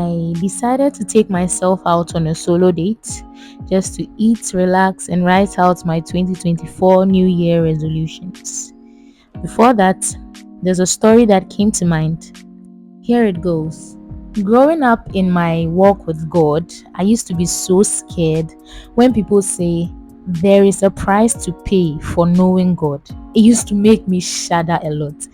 I decided to take myself out on a solo date just to eat, relax, and write out my 2024 New Year resolutions. Before that, there's a story that came to mind. Here it goes. Growing up in my walk with God, I used to be so scared when people say there is a price to pay for knowing God. It used to make me shudder a lot.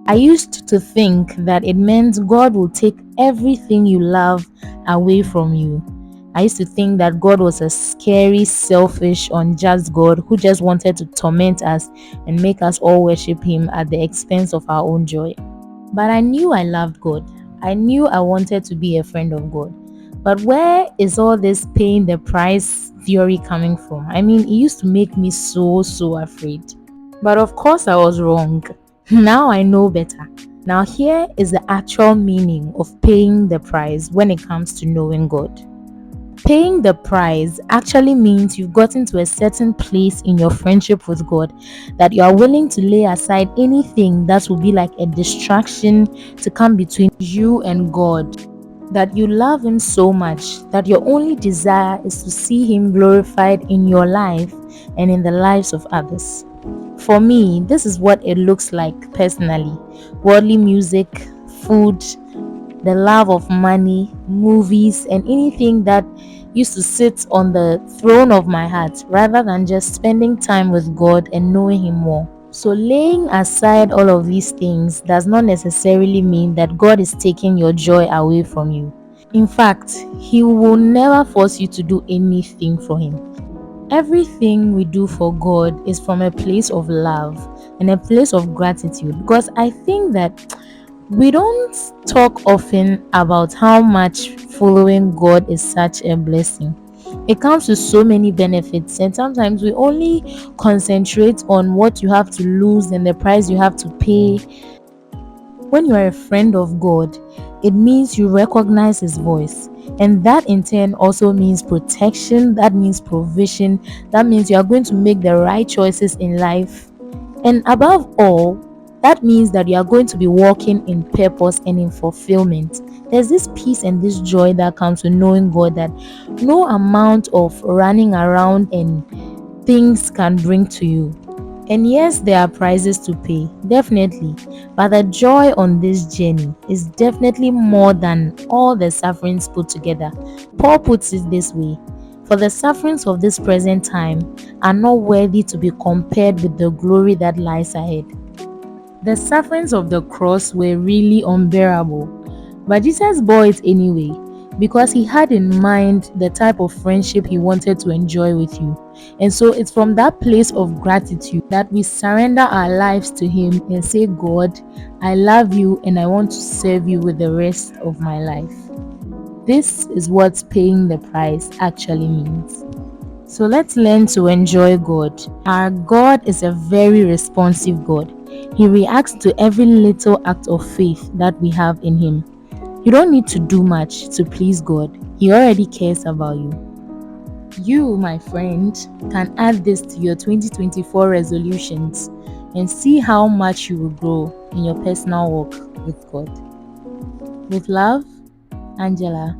I used to think that it meant God will take everything you love away from you. I used to think that God was a scary, selfish, unjust God who just wanted to torment us and make us all worship Him at the expense of our own joy. But I knew I loved God. I knew I wanted to be a friend of God. But where is all this paying the price theory coming from? I mean, it used to make me so afraid. But of course, I was wrong. Now I know better. Now, here is the actual meaning of paying the price when it comes to knowing God. Paying the price actually means you've gotten to a certain place in your friendship with God that you are willing to lay aside anything that will be like a distraction to come between you and God. That you love Him so much that your only desire is to see Him glorified in your life and in the lives of others. For me, this is what it looks like personally. Worldly music, food, the love of money, movies, and anything that used to sit on the throne of my heart rather than just spending time with God and knowing Him more. So, laying aside all of these things does not necessarily mean that God is taking your joy away from you. In fact, He will never force you to do anything for Him. Everything we do for God is from a place of love and a place of gratitude, because I think that we don't talk often about how much following God is such a blessing. It comes with so many benefits, and sometimes we only concentrate on what you have to lose and the price you have to pay. When you are a friend of God, it means you recognize His voice, and that in turn also means protection, that means provision, that means you are going to make the right choices in life, and above all, that means that you are going to be walking in purpose and in fulfillment. There's this peace and this joy that comes with knowing God that no amount of running around and things can bring to you. And yes, there are prices to pay, definitely, but the joy on this journey is definitely more than all the sufferings put together. Paul puts it this way: for the sufferings of this present time are not worthy to be compared with the glory that lies ahead. The sufferings of the cross were really unbearable, but Jesus bore it anyway because He had in mind the type of friendship He wanted to enjoy with you. And so it's from that place of gratitude that we surrender our lives to Him and say, God, I love you and I want to serve you with the rest of my life. This is what paying the price actually means. So let's learn to enjoy God. Our God is a very responsive God. He reacts to every little act of faith that we have in Him. You don't need to do much to please God. He already cares about you. You, my friend, can add this to your 2024 resolutions and see how much you will grow in your personal walk with God. With love, Angela.